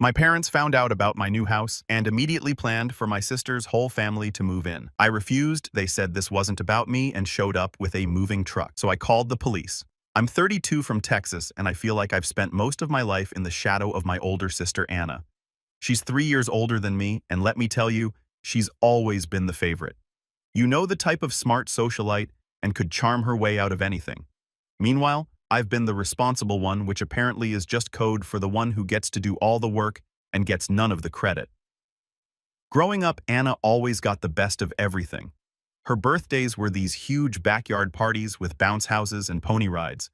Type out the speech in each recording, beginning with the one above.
My parents found out about my new house and immediately planned for my sister's whole family to move in. I refused. They said this wasn't about me and showed up with a moving truck. So I called the police. I'm 32 from Texas, and I feel like I've spent most of my life in the shadow of my older sister, Anna. She's 3 years older than me, and let me tell you, she's always been the favorite. You know, the type of smart socialite and could charm her way out of anything. Meanwhile, I've been the responsible one, which apparently is just code for the one who gets to do all the work and gets none of the credit. Growing up, Anna always got the best of everything. Her birthdays were these huge backyard parties with bounce houses and pony rides.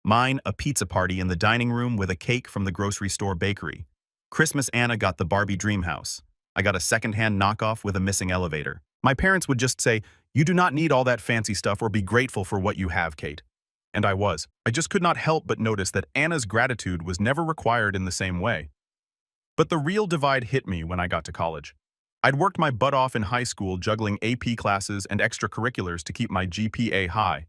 Mine, a pizza party in the dining room with a cake from the grocery store bakery. Christmas, Anna got the Barbie dream house. I got a secondhand knockoff with a missing elevator. My parents would just say, "You do not need all that fancy stuff, or be grateful for what you have, Kate." And I was. I just could not help but notice that Anna's gratitude was never required in the same way. But the real divide hit me when I got to college. I'd worked my butt off in high school juggling AP classes and extracurriculars to keep my GPA high.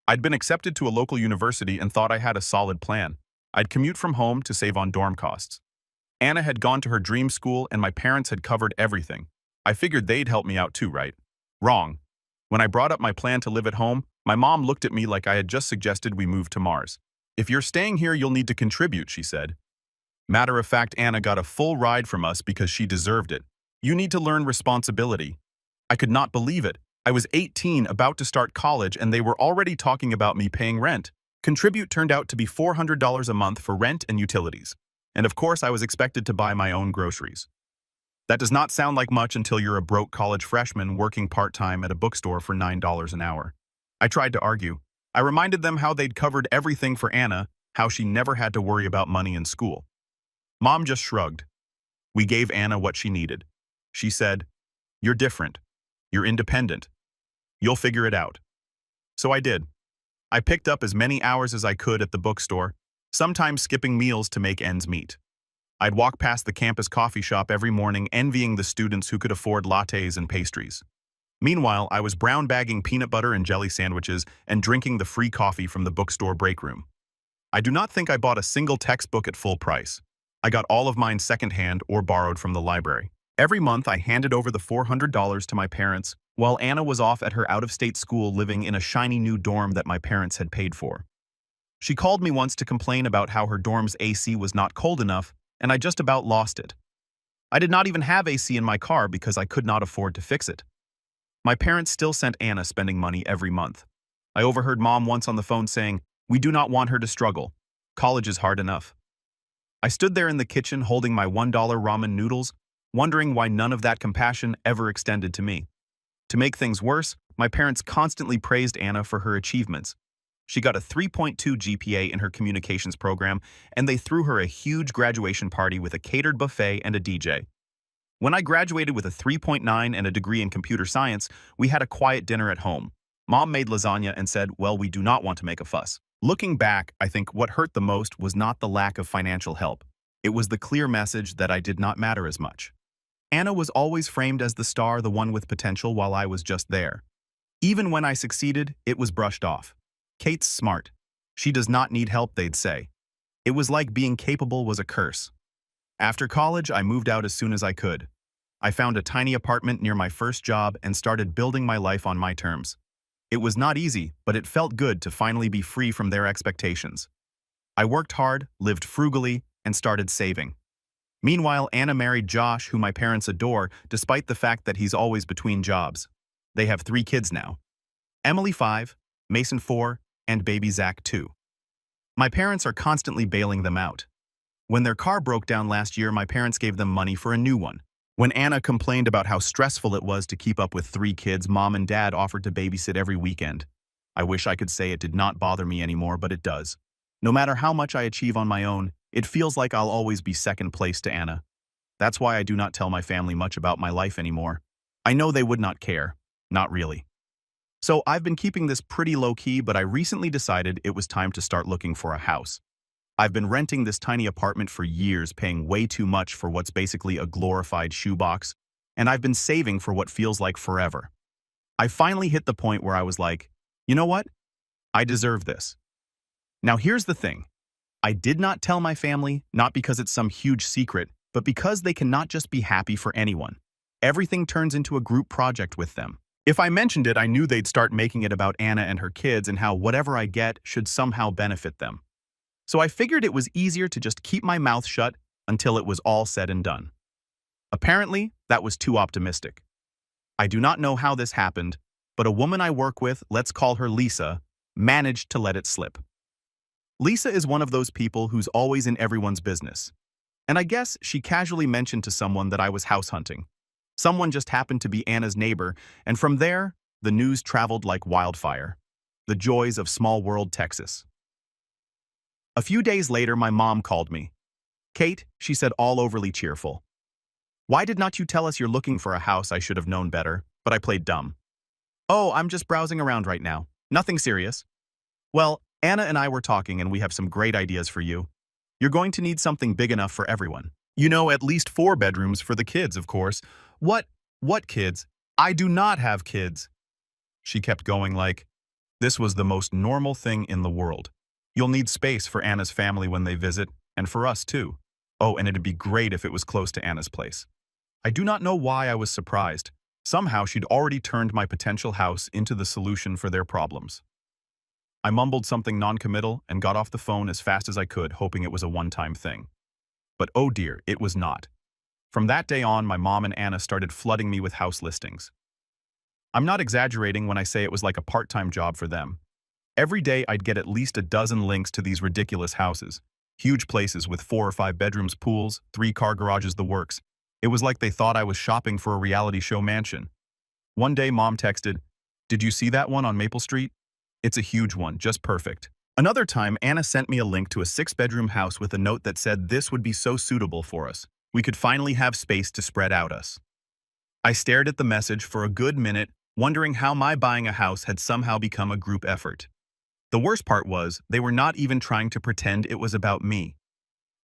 I'd been accepted to a local university and thought I had a solid plan. I'd commute from home to save on dorm costs. Anna had gone to her dream school and my parents had covered everything. I figured they'd help me out too, right? Wrong. When I brought up my plan to live at home, my mom looked at me like I had just suggested we move to Mars. "If you're staying here, you'll need to contribute," she said. Matter of fact, Anna got a full ride from us because she deserved it. You need to learn responsibility. I could not believe it. I was 18, about to start college, and they were already talking about me paying rent. Contribute turned out to be $400 a month for rent and utilities. And of course, I was expected to buy my own groceries. That does not sound like much until you're a broke college freshman working part-time at a bookstore for $9 an hour. I tried to argue. I reminded them how they'd covered everything for Anna, how she never had to worry about money in school. Mom just shrugged. We gave Anna what she needed. She said, "You're different. You're independent. You'll figure it out." So I did. I picked up as many hours as I could at the bookstore, sometimes skipping meals to make ends meet. I'd walk past the campus coffee shop every morning, envying the students who could afford lattes and pastries. Meanwhile, I was brown bagging peanut butter and jelly sandwiches and drinking the free coffee from the bookstore break room. I do not think I bought a single textbook at full price. I got all of mine secondhand or borrowed from the library. Every month, I handed over the $400 to my parents, while Anna was off at her out-of-state school living in a shiny new dorm that my parents had paid for. She called me once to complain about how her dorm's AC was not cold enough, and I just about lost it. I did not even have AC in my car because I could not afford to fix it. My parents still sent Anna spending money every month. I overheard Mom once on the phone saying, "We do not want her to struggle. College is hard enough." I stood there in the kitchen holding my $1 ramen noodles, wondering why none of that compassion ever extended to me. To make things worse, my parents constantly praised Anna for her achievements. She got a 3.2 GPA in her communications program, and they threw her a huge graduation party with a catered buffet and a DJ. When I graduated with a 3.9 and a degree in computer science, we had a quiet dinner at home. Mom made lasagna and said, "Well, we do not want to make a fuss." Looking back, I think what hurt the most was not the lack of financial help. It was the clear message that I did not matter as much. Anna was always framed as the star, the one with potential, while I was just there. Even when I succeeded, it was brushed off. "Kate's smart. She does not need help," they'd say. It was like being capable was a curse. After college, I moved out as soon as I could. I found a tiny apartment near my first job and started building my life on my terms. It was not easy, but it felt good to finally be free from their expectations. I worked hard, lived frugally, and started saving. Meanwhile, Anna married Josh, who my parents adore, despite the fact that he's always between jobs. They have 3 kids now. Emily 5, Mason 4, and baby Zach 2. My parents are constantly bailing them out. When their car broke down last year, my parents gave them money for a new one. When Anna complained about how stressful it was to keep up with 3 kids, Mom and Dad offered to babysit every weekend. I wish I could say it did not bother me anymore, but it does. No matter how much I achieve on my own, it feels like I'll always be second place to Anna. That's why I do not tell my family much about my life anymore. I know they would not care. Not really. So I've been keeping this pretty low-key, but I recently decided it was time to start looking for a house. I've been renting this tiny apartment for years, paying way too much for what's basically a glorified shoebox, and I've been saving for what feels like forever. I finally hit the point where I was like, you know what? I deserve this. Now here's the thing. I did not tell my family, not because it's some huge secret, but because they cannot just be happy for anyone. Everything turns into a group project with them. If I mentioned it, I knew they'd start making it about Anna and her kids and how whatever I get should somehow benefit them. So I figured it was easier to just keep my mouth shut until it was all said and done. Apparently, that was too optimistic. I do not know how this happened, but a woman I work with, let's call her Lisa, managed to let it slip. Lisa is one of those people who's always in everyone's business. And I guess she casually mentioned to someone that I was house hunting. Someone just happened to be Anna's neighbor, and from there, the news traveled like wildfire. The joys of small world Texas. A few days later, my mom called me. "Kate," she said, all overly cheerful. "Why did not you tell us you're looking for a house? I should have known better, but I played dumb." "Oh, I'm just browsing around right now. Nothing serious." "Well, Anna and I were talking and we have some great ideas for you. You're going to need something big enough for everyone. You know, at least 4 bedrooms for the kids, of course." What kids? I do not have kids." She kept going like, this was the most normal thing in the world. "You'll need space for Anna's family when they visit, and for us too. Oh, and it'd be great if it was close to Anna's place." I do not know why I was surprised. Somehow she'd already turned my potential house into the solution for their problems. I mumbled something non-committal and got off the phone as fast as I could, hoping it was a one-time thing. But oh dear, it was not. From that day on, my mom and Anna started flooding me with house listings. I'm not exaggerating when I say it was like a part-time job for them. Every day I'd get at least a dozen links to these ridiculous houses. Huge places with 4 or 5 bedrooms, pools, 3-car garages, the works. It was like they thought I was shopping for a reality show mansion. One day Mom texted, "Did you see that one on Maple Street? It's a huge one, just perfect." Another time, Anna sent me a link to a 6-bedroom house with a note that said this would be so suitable for us. We could finally have space to spread out us. I stared at the message for a good minute, wondering how my buying a house had somehow become a group effort. The worst part was, they were not even trying to pretend it was about me.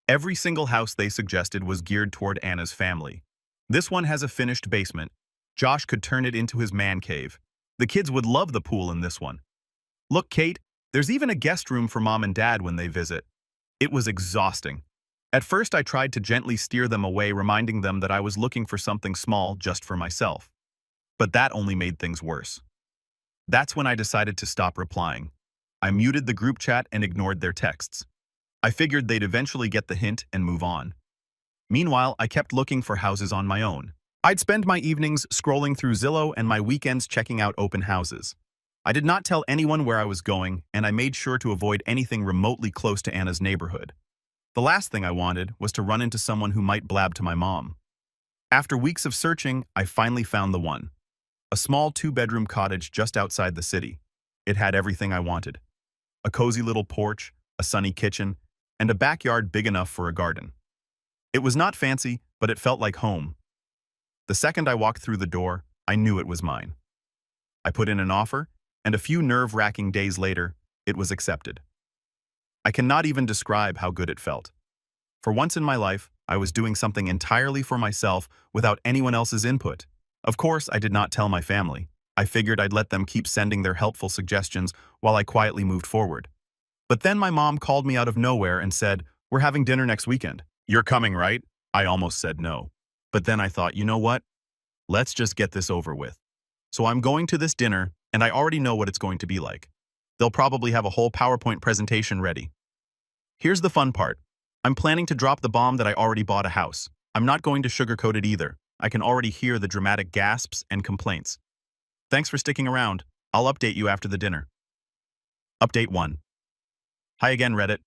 Every single house they suggested was geared toward Anna's family. This one has a finished basement. Josh could turn it into his man cave. The kids would love the pool in this one. Look, Kate, there's even a guest room for Mom and Dad when they visit. It was exhausting. At first I tried to gently steer them away, reminding them that I was looking for something small just for myself. But that only made things worse. That's when I decided to stop replying. I muted the group chat and ignored their texts. I figured they'd eventually get the hint and move on. Meanwhile, I kept looking for houses on my own. I'd spend my evenings scrolling through Zillow and my weekends checking out open houses. I did not tell anyone where I was going, and I made sure to avoid anything remotely close to Anna's neighborhood. The last thing I wanted was to run into someone who might blab to my mom. After weeks of searching, I finally found the one. A small 2-bedroom cottage just outside the city. It had everything I wanted. A cozy little porch, a sunny kitchen, and a backyard big enough for a garden. It was not fancy, but it felt like home. The second I walked through the door, I knew it was mine. I put in an offer, and a few nerve-wracking days later, it was accepted. I cannot even describe how good it felt. For once in my life, I was doing something entirely for myself without anyone else's input. Of course, I did not tell my family. I figured I'd let them keep sending their helpful suggestions while I quietly moved forward. But then my mom called me out of nowhere and said, "We're having dinner next weekend. You're coming, right?" I almost said no. But then I thought, you know what? Let's just get this over with. So I'm going to this dinner, and I already know what it's going to be like. They'll probably have a whole PowerPoint presentation ready. Here's the fun part. I'm planning to drop the bomb that I already bought a house. I'm not going to sugarcoat it either. I can already hear the dramatic gasps and complaints. Thanks for sticking around. I'll update you after the dinner. Update 1. Hi again, Reddit.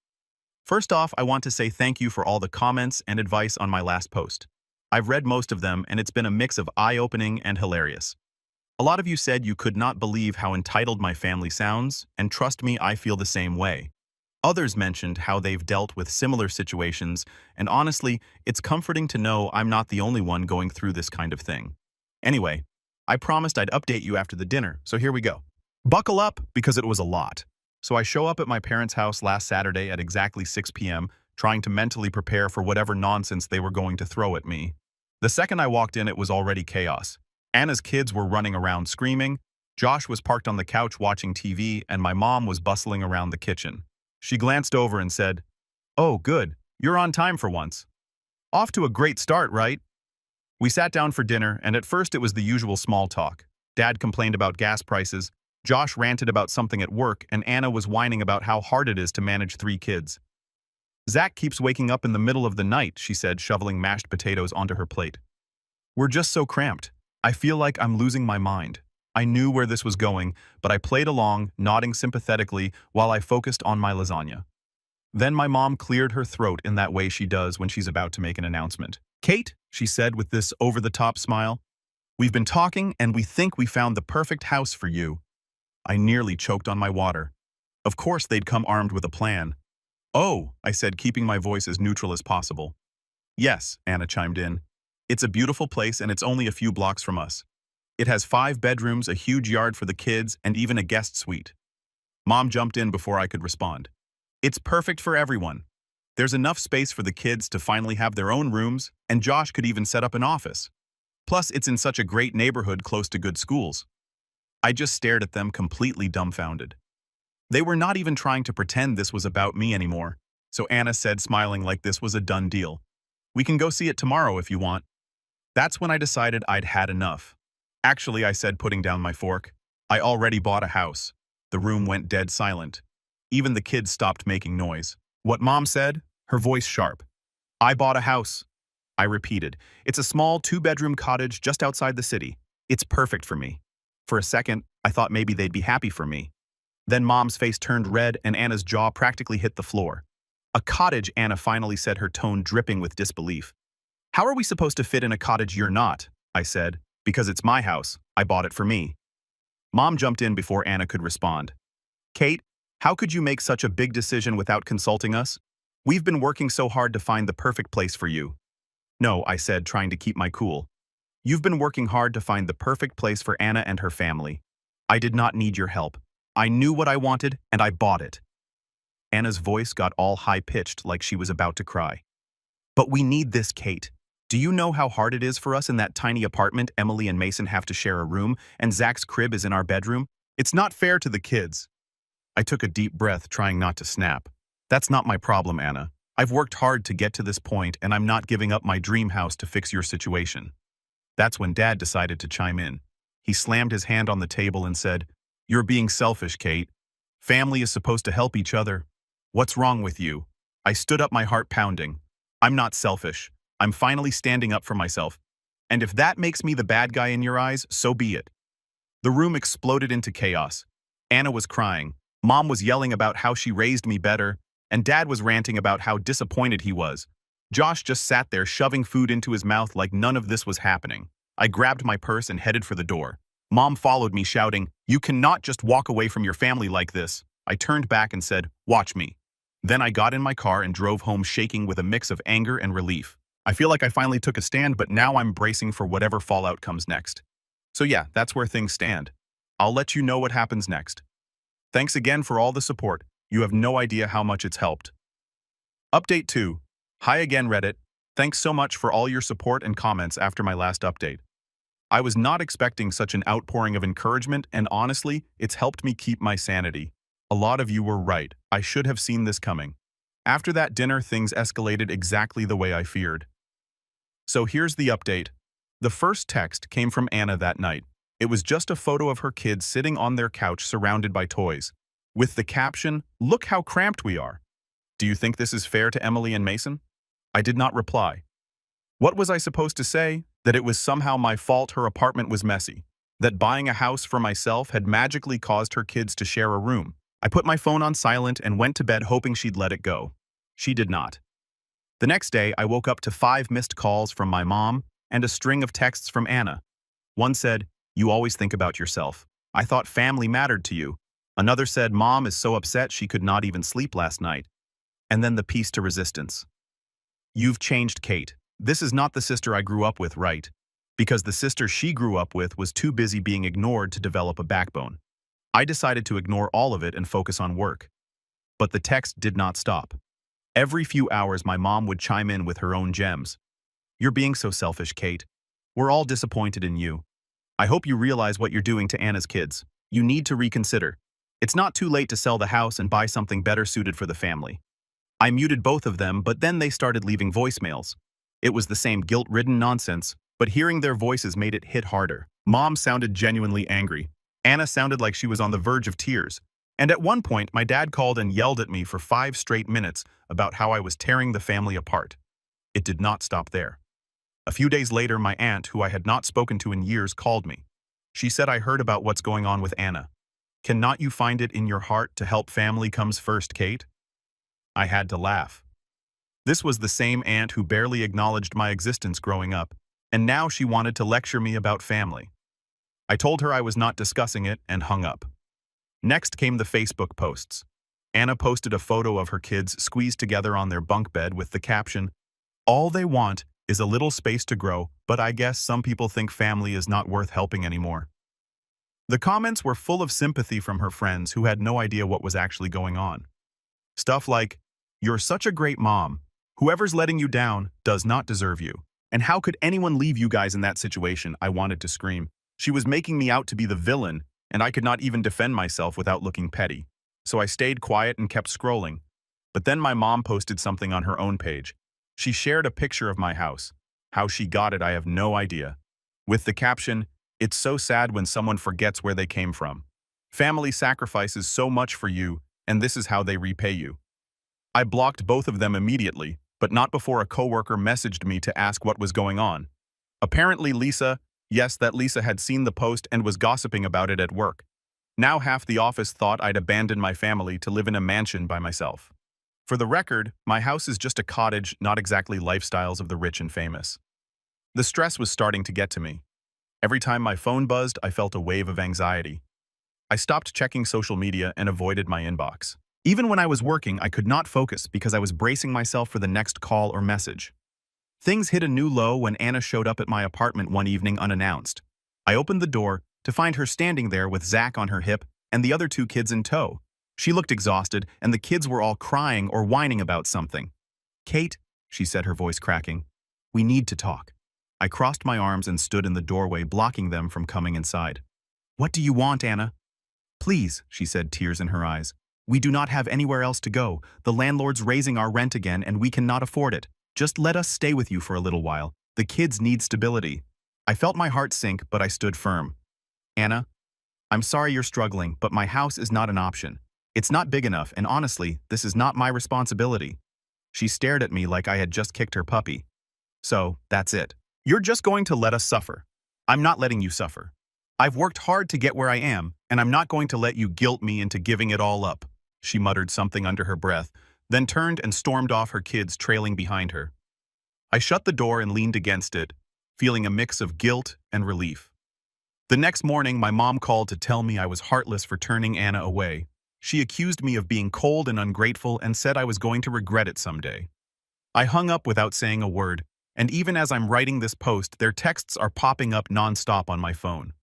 First off, I want to say thank you for all the comments and advice on my last post. I've read most of them, and it's been a mix of eye-opening and hilarious. A lot of you said you could not believe how entitled my family sounds, and trust me, I feel the same way. Others mentioned how they've dealt with similar situations, and honestly, it's comforting to know I'm not the only one going through this kind of thing. Anyway, I promised I'd update you after the dinner, so here we go. Buckle up, because it was a lot. So I show up at my parents' house last Saturday at exactly 6 p.m., trying to mentally prepare for whatever nonsense they were going to throw at me. The second I walked in, it was already chaos. Anna's kids were running around screaming, Josh was parked on the couch watching TV, and my mom was bustling around the kitchen. She glanced over and said, "Oh, good, you're on time for once." Off to a great start, right? We sat down for dinner, and at first it was the usual small talk. Dad complained about gas prices, Josh ranted about something at work, and Anna was whining about how hard it is to manage 3 kids. Zach keeps waking up in the middle of the night, she said, shoveling mashed potatoes onto her plate. We're just so cramped. I feel like I'm losing my mind. I knew where this was going, but I played along, nodding sympathetically while I focused on my lasagna. Then my mom cleared her throat in that way she does when she's about to make an announcement. Kate, she said with this over-the-top smile, we've been talking and we think we found the perfect house for you. I nearly choked on my water. Of course they'd come armed with a plan. Oh, I said, keeping my voice as neutral as possible. Yes, Anna chimed in. It's a beautiful place and it's only a few blocks from us. It has 5 bedrooms, a huge yard for the kids, and even a guest suite. Mom jumped in before I could respond. It's perfect for everyone. There's enough space for the kids to finally have their own rooms, and Josh could even set up an office. Plus, it's in such a great neighborhood close to good schools. I just stared at them completely dumbfounded. They were not even trying to pretend this was about me anymore, so Anna said, smiling like this was a done deal. We can go see it tomorrow if you want. That's when I decided I'd had enough. Actually, I said, putting down my fork, I already bought a house. The room went dead silent. Even the kids stopped making noise. What Mom said? Her voice sharp. I bought a house. I repeated. It's a small 2-bedroom cottage just outside the city. It's perfect for me. For a second, I thought maybe they'd be happy for me. Then Mom's face turned red and Anna's jaw practically hit the floor. A cottage, Anna finally said, her tone dripping with disbelief. How are we supposed to fit in a cottage you're not? I said. Because it's my house. I bought it for me. Mom jumped in before Anna could respond. Kate, how could you make such a big decision without consulting us? We've been working so hard to find the perfect place for you. No, I said, trying to keep my cool. You've been working hard to find the perfect place for Anna and her family. I did not need your help. I knew what I wanted, and I bought it. Anna's voice got all high-pitched like she was about to cry. But we need this, Kate. Do you know how hard it is for us in that tiny apartment? Emily and Mason have to share a room, and Zach's crib is in our bedroom. It's not fair to the kids. I took a deep breath, trying not to snap. That's not my problem, Anna. I've worked hard to get to this point, and I'm not giving up my dream house to fix your situation. That's when Dad decided to chime in. He slammed his hand on the table and said, You're being selfish, Kate. Family is supposed to help each other. What's wrong with you? I stood up, my heart pounding. I'm not selfish. I'm finally standing up for myself. And if that makes me the bad guy in your eyes, so be it. The room exploded into chaos. Anna was crying. Mom was yelling about how she raised me better, and Dad was ranting about how disappointed he was. Josh just sat there shoving food into his mouth like none of this was happening. I grabbed my purse and headed for the door. Mom followed me, shouting, You cannot just walk away from your family like this. I turned back and said, Watch me. Then I got in my car and drove home, shaking with a mix of anger and relief. I feel like I finally took a stand, but now I'm bracing for whatever fallout comes next. So yeah, that's where things stand. I'll let you know what happens next. Thanks again for all the support. You have no idea how much it's helped. Update 2. Hi again, Reddit. Thanks so much for all your support and comments after my last update. I was not expecting such an outpouring of encouragement, and honestly, it's helped me keep my sanity. A lot of you were right. I should have seen this coming. After that dinner, things escalated exactly the way I feared. So here's the update. The first text came from Anna that night. It was just a photo of her kids sitting on their couch surrounded by toys, with the caption, Look how cramped we are. Do you think this is fair to Emily and Mason? I did not reply. What was I supposed to say? That it was somehow my fault her apartment was messy. That buying a house for myself had magically caused her kids to share a room. I put my phone on silent and went to bed hoping she'd let it go. She did not. The next day, I woke up to 5 missed calls from my mom and a string of texts from Anna. One said, You always think about yourself. I thought family mattered to you. Another said, Mom is so upset she could not even sleep last night. And then the piece to resistance. You've changed, Kate. This is not the sister I grew up with, right? Because the sister she grew up with was too busy being ignored to develop a backbone. I decided to ignore all of it and focus on work. But the text did not stop. Every few hours, my mom would chime in with her own gems. You're being so selfish, Kate. We're all disappointed in you. I hope you realize what you're doing to Anna's kids. You need to reconsider. It's not too late to sell the house and buy something better suited for the family. I muted both of them, but then they started leaving voicemails. It was the same guilt-ridden nonsense, but hearing their voices made it hit harder. Mom sounded genuinely angry. Anna sounded like she was on the verge of tears. And at one point, my dad called and yelled at me for 5 straight minutes about how I was tearing the family apart. It did not stop there. A few days later, my aunt, who I had not spoken to in years, called me. She said, "I heard about what's going on with Anna. Cannot you find it in your heart to help family comes first, Kate?" I had to laugh. This was the same aunt who barely acknowledged my existence growing up, and now she wanted to lecture me about family. I told her I was not discussing it and hung up. Next came the Facebook posts. Anna posted a photo of her kids squeezed together on their bunk bed with the caption, "All they want is a little space to grow, but I guess some people think family is not worth helping anymore." The comments were full of sympathy from her friends who had no idea what was actually going on. Stuff like, "You're such a great mom. Whoever's letting you down does not deserve you. And how could anyone leave you guys in that situation?" I wanted to scream. She was making me out to be the villain, and I could not even defend myself without looking petty. So I stayed quiet and kept scrolling. But then my mom posted something on her own page. She shared a picture of my house. How she got it, I have no idea. With the caption, "It's so sad when someone forgets where they came from. Family sacrifices so much for you, and this is how they repay you." I blocked both of them immediately, but not before a coworker messaged me to ask what was going on. Apparently Lisa, yes, that Lisa had seen the post and was gossiping about it at work. Now half the office thought I'd abandoned my family to live in a mansion by myself. For the record, my house is just a cottage, not exactly lifestyles of the rich and famous. The stress was starting to get to me. Every time my phone buzzed, I felt a wave of anxiety. I stopped checking social media and avoided my inbox. Even when I was working, I could not focus because I was bracing myself for the next call or message. Things hit a new low when Anna showed up at my apartment one evening unannounced. I opened the door to find her standing there with Zach on her hip and the other 2 kids in tow. She looked exhausted, and the kids were all crying or whining about something. "Kate," she said, her voice cracking, "we need to talk." I crossed my arms and stood in the doorway, blocking them from coming inside. "What do you want, Anna?" "Please," she said, tears in her eyes. "We do not have anywhere else to go. The landlord's raising our rent again, and we cannot afford it. Just let us stay with you for a little while. The kids need stability." I felt my heart sink, but I stood firm. "Anna, I'm sorry you're struggling, but my house is not an option. It's not big enough, and honestly, this is not my responsibility." She stared at me like I had just kicked her puppy. "So, that's it. You're just going to let us suffer. I'm not letting you suffer. I've worked hard to get where I am, and I'm not going to let you guilt me into giving it all up." She muttered something under her breath, then turned and stormed off, her kids trailing behind her. I shut the door and leaned against it, feeling a mix of guilt and relief. The next morning, my mom called to tell me I was heartless for turning Anna away. She accused me of being cold and ungrateful and said I was going to regret it someday. I hung up without saying a word, and even as I'm writing this post, their texts are popping up nonstop on my phone.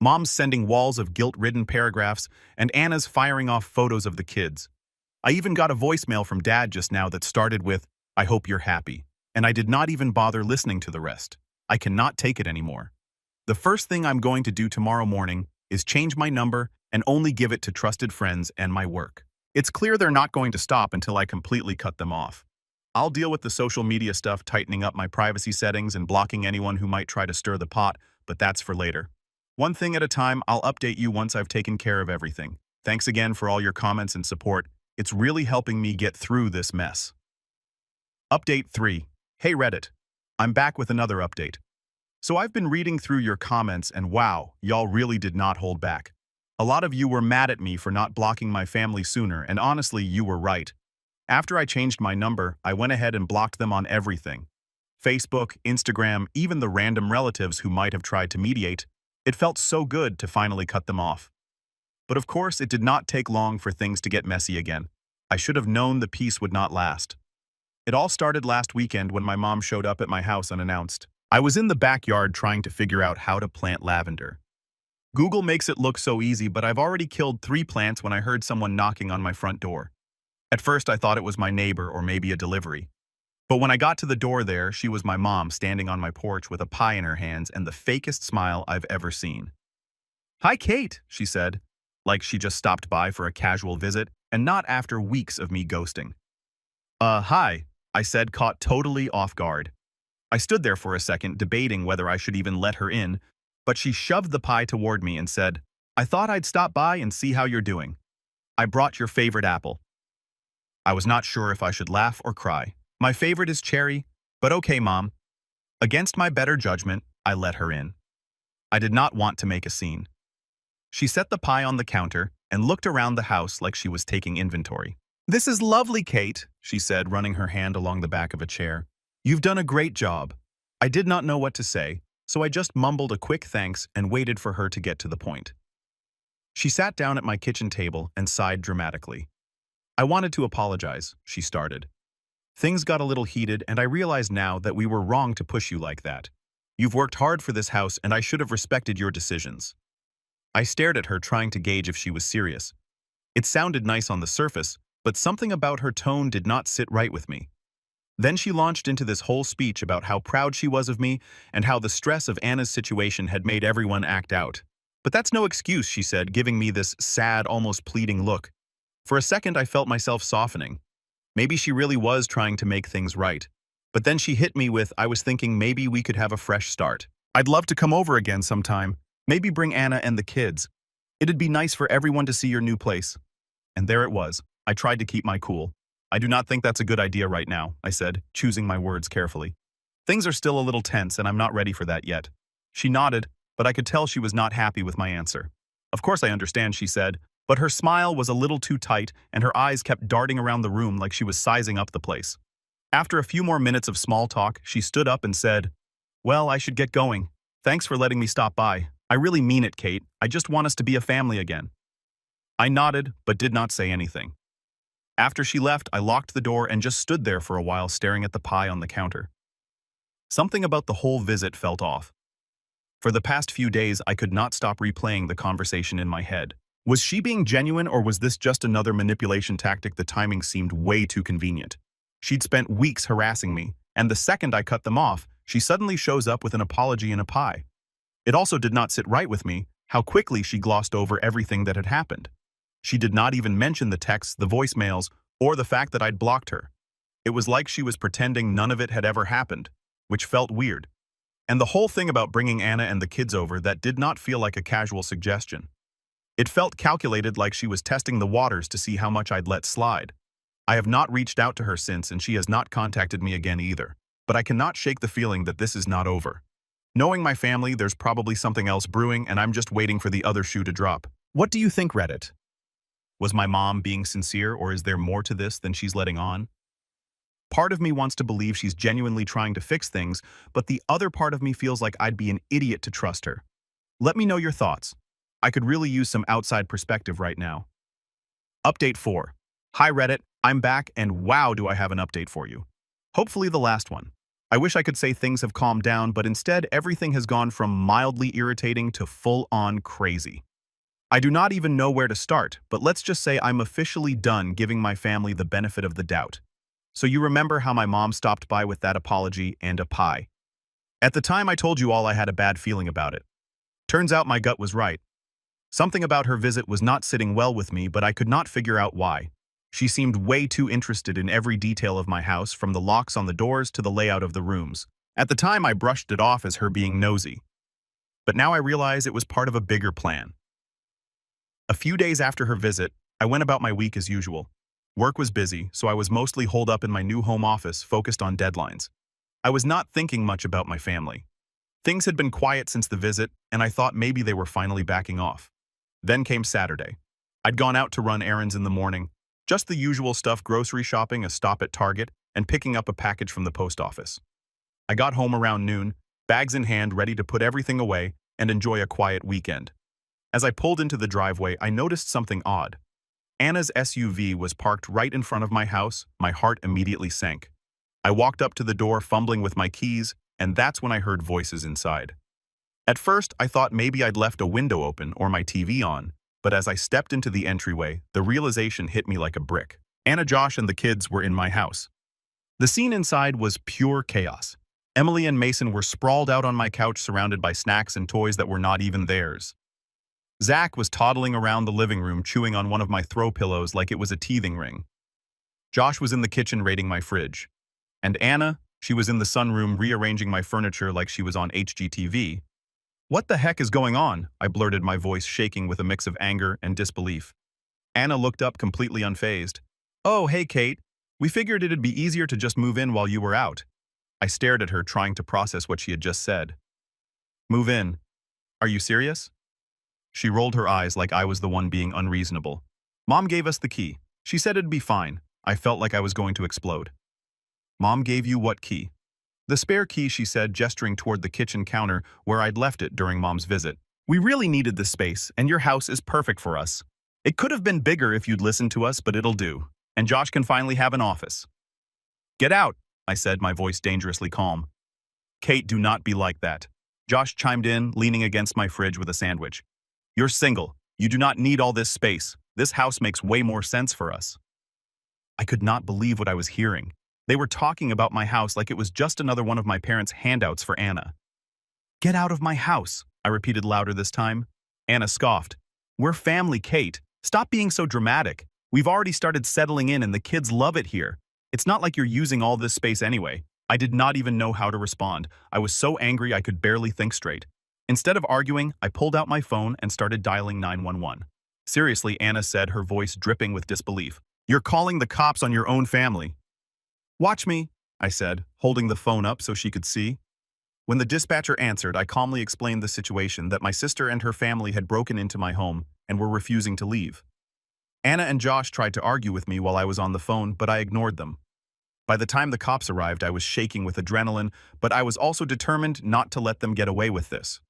Mom's sending walls of guilt-ridden paragraphs, and Anna's firing off photos of the kids. I even got a voicemail from Dad just now that started with, "I hope you're happy," and I did not even bother listening to the rest. I cannot take it anymore. The first thing I'm going to do tomorrow morning is change my number and only give it to trusted friends and my work. It's clear they're not going to stop until I completely cut them off. I'll deal with the social media stuff, tightening up my privacy settings and blocking anyone who might try to stir the pot, but that's for later. One thing at a time, I'll update you once I've taken care of everything. Thanks again for all your comments and support. It's really helping me get through this mess. Update 3. Hey Reddit. I'm back with another update. So I've been reading through your comments and wow, y'all really did not hold back. A lot of you were mad at me for not blocking my family sooner, and honestly, you were right. After I changed my number, I went ahead and blocked them on everything. Facebook, Instagram, even the random relatives who might have tried to mediate. It felt so good to finally cut them off. But of course, it did not take long for things to get messy again. I should have known the peace would not last. It all started last weekend when my mom showed up at my house unannounced. I was in the backyard trying to figure out how to plant lavender. Google makes it look so easy, but I've already killed 3 plants when I heard someone knocking on my front door. At first, I thought it was my neighbor or maybe a delivery. But when I got to the door there, she was my mom standing on my porch with a pie in her hands and the fakest smile I've ever seen. "Hi, Kate," she said, like she just stopped by for a casual visit and not after weeks of me ghosting. Hi," I said, caught totally off guard. I stood there for a second, debating whether I should even let her in, but she shoved the pie toward me and said, "I thought I'd stop by and see how you're doing. I brought your favorite apple." I was not sure if I should laugh or cry. My favorite is cherry, but okay, Mom. Against my better judgment, I let her in. I did not want to make a scene. She set the pie on the counter and looked around the house like she was taking inventory. "This is lovely, Kate," she said, running her hand along the back of a chair. "You've done a great job." I did not know what to say, so I just mumbled a quick thanks and waited for her to get to the point. She sat down at my kitchen table and sighed dramatically. "I wanted to apologize," she started. "Things got a little heated, and I realize now that we were wrong to push you like that. You've worked hard for this house, and I should have respected your decisions." I stared at her, trying to gauge if she was serious. It sounded nice on the surface, but something about her tone did not sit right with me. Then she launched into this whole speech about how proud she was of me and how the stress of Anna's situation had made everyone act out. "But that's no excuse," she said, giving me this sad, almost pleading look. For a second, I felt myself softening. Maybe she really was trying to make things right. But then she hit me with, "I was thinking maybe we could have a fresh start. I'd love to come over again sometime. Maybe bring Anna and the kids. It'd be nice for everyone to see your new place." And there it was. I tried to keep my cool. "I do not think that's a good idea right now," I said, choosing my words carefully. "Things are still a little tense, and I'm not ready for that yet." She nodded, but I could tell she was not happy with my answer. "Of course I understand," she said, but her smile was a little too tight and her eyes kept darting around the room like she was sizing up the place. After a few more minutes of small talk, she stood up and said, "Well, I should get going. Thanks for letting me stop by. I really mean it, Kate. I just want us to be a family again." I nodded, but did not say anything. After she left, I locked the door and just stood there for a while staring at the pie on the counter. Something about the whole visit felt off. For the past few days, I could not stop replaying the conversation in my head. Was she being genuine, or was this just another manipulation tactic? The timing seemed way too convenient. She'd spent weeks harassing me, and the second I cut them off, she suddenly shows up with an apology and a pie. It also did not sit right with me how quickly she glossed over everything that had happened. She did not even mention the texts, the voicemails, or the fact that I'd blocked her. It was like she was pretending none of it had ever happened, which felt weird. And the whole thing about bringing Anna and the kids over, that did not feel like a casual suggestion. It felt calculated, like she was testing the waters to see how much I'd let slide. I have not reached out to her since, and she has not contacted me again either. But I cannot shake the feeling that this is not over. Knowing my family, there's probably something else brewing, and I'm just waiting for the other shoe to drop. What do you think, Reddit? Was my mom being sincere, or is there more to this than she's letting on? Part of me wants to believe she's genuinely trying to fix things, but the other part of me feels like I'd be an idiot to trust her. Let me know your thoughts. I could really use some outside perspective right now. Update 4. Hi Reddit, I'm back, and wow, do I have an update for you. Hopefully the last one. I wish I could say things have calmed down, but instead everything has gone from mildly irritating to full-on crazy. I do not even know where to start, but let's just say I'm officially done giving my family the benefit of the doubt. So you remember how my mom stopped by with that apology and a pie. At the time I told you all I had a bad feeling about it. Turns out my gut was right. Something about her visit was not sitting well with me, but I could not figure out why. She seemed way too interested in every detail of my house, from the locks on the doors to the layout of the rooms. At the time I brushed it off as her being nosy. But now I realize it was part of a bigger plan. A few days after her visit, I went about my week as usual. Work was busy, so I was mostly holed up in my new home office, focused on deadlines. I was not thinking much about my family. Things had been quiet since the visit, and I thought maybe they were finally backing off. Then came Saturday. I'd gone out to run errands in the morning, just the usual stuff: grocery shopping, a stop at Target, and picking up a package from the post office. I got home around noon, bags in hand, ready to put everything away and enjoy a quiet weekend. As I pulled into the driveway, I noticed something odd. Anna's SUV was parked right in front of my house. My heart immediately sank. I walked up to the door, fumbling with my keys, and that's when I heard voices inside. At first, I thought maybe I'd left a window open or my TV on, but as I stepped into the entryway, the realization hit me like a brick. Anna, Josh, and the kids were in my house. The scene inside was pure chaos. Emily and Mason were sprawled out on my couch, surrounded by snacks and toys that were not even theirs. Zach was toddling around the living room, chewing on one of my throw pillows like it was a teething ring. Josh was in the kitchen raiding my fridge. And Anna, She was in the sunroom rearranging my furniture like she was on HGTV. "What the heck is going on?" I blurted, my voice shaking with a mix of anger and disbelief. Anna looked up completely unfazed. "Oh, hey, Kate. We figured it'd be easier to just move in while you were out." I stared at her, trying to process what she had just said. "Move in? Are you serious?" She rolled her eyes like I was the one being unreasonable. "Mom gave us the key. She said it'd be fine." I felt like I was going to explode. "Mom gave you what key?" "The spare key," she said, gesturing toward the kitchen counter where I'd left it during Mom's visit. "We really needed this space, and your house is perfect for us. It could have been bigger if you'd listened to us, but it'll do. And Josh can finally have an office." "Get out," I said, my voice dangerously calm. "Kate, do not be like that." Josh chimed in, leaning against my fridge with a sandwich. "You're single. You do not need all this space. This house makes way more sense for us." I could not believe what I was hearing. They were talking about my house like it was just another one of my parents' handouts for Anna. "Get out of my house," I repeated louder this time. Anna scoffed. "We're family, Kate. Stop being so dramatic. We've already started settling in and the kids love it here. It's not like you're using all this space anyway." I did not even know how to respond. I was so angry I could barely think straight. Instead of arguing, I pulled out my phone and started dialing 911. "Seriously," Anna said, her voice dripping with disbelief. "You're calling the cops on your own family." "Watch me," I said, holding the phone up so she could see. When the dispatcher answered, I calmly explained the situation, that my sister and her family had broken into my home and were refusing to leave. Anna and Josh tried to argue with me while I was on the phone, but I ignored them. By the time the cops arrived, I was shaking with adrenaline, but I was also determined not to let them get away with this.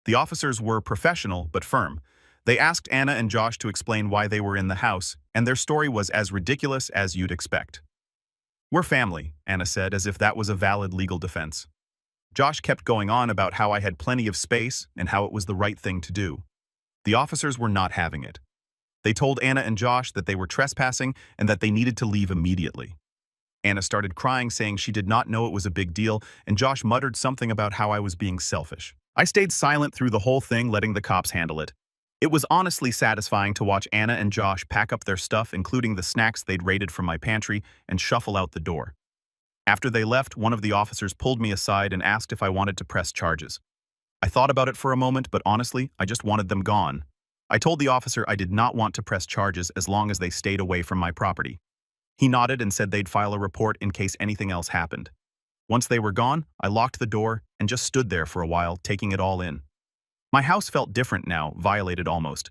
The officers were professional but firm. They asked Anna and Josh to explain why they were in the house, and their story was as ridiculous as you'd expect. "We're family," Anna said, as if that was a valid legal defense. Josh kept going on about how I had plenty of space and how it was the right thing to do. The officers were not having it. They told Anna and Josh that they were trespassing and that they needed to leave immediately. Anna started crying, saying she did not know it was a big deal, and Josh muttered something about how I was being selfish. I stayed silent through the whole thing, letting the cops handle it. It was honestly satisfying to watch Anna and Josh pack up their stuff, including the snacks they'd raided from my pantry, and shuffle out the door. After they left, one of the officers pulled me aside and asked if I wanted to press charges. I thought about it for a moment, but honestly, I just wanted them gone. I told the officer I did not want to press charges as long as they stayed away from my property. He nodded and said they'd file a report in case anything else happened. Once they were gone, I locked the door and just stood there for a while, taking it all in. My house felt different now, violated almost.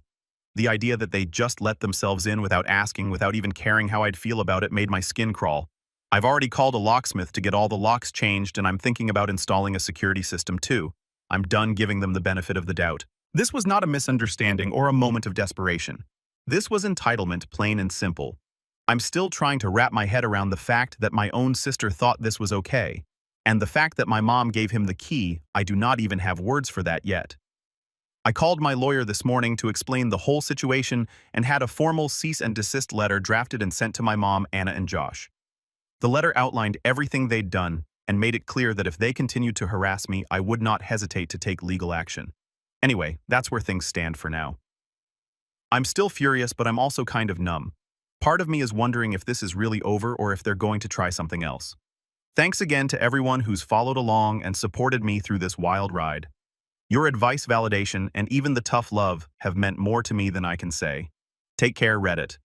The idea that they just let themselves in without asking, without even caring how I'd feel about it, made my skin crawl. I've already called a locksmith to get all the locks changed, and I'm thinking about installing a security system too. I'm done giving them the benefit of the doubt. This was not a misunderstanding or a moment of desperation. This was entitlement, plain and simple. I'm still trying to wrap my head around the fact that my own sister thought this was okay, and the fact that my mom gave him the key. I do not even have words for that yet. I called my lawyer this morning to explain the whole situation and had a formal cease and desist letter drafted and sent to my mom, Anna, and Josh. The letter outlined everything they'd done and made it clear that if they continued to harass me, I would not hesitate to take legal action. Anyway, that's where things stand for now. I'm still furious, but I'm also kind of numb. Part of me is wondering if this is really over or if they're going to try something else. Thanks again to everyone who's followed along and supported me through this wild ride. Your advice, validation, and even the tough love have meant more to me than I can say. Take care, Reddit.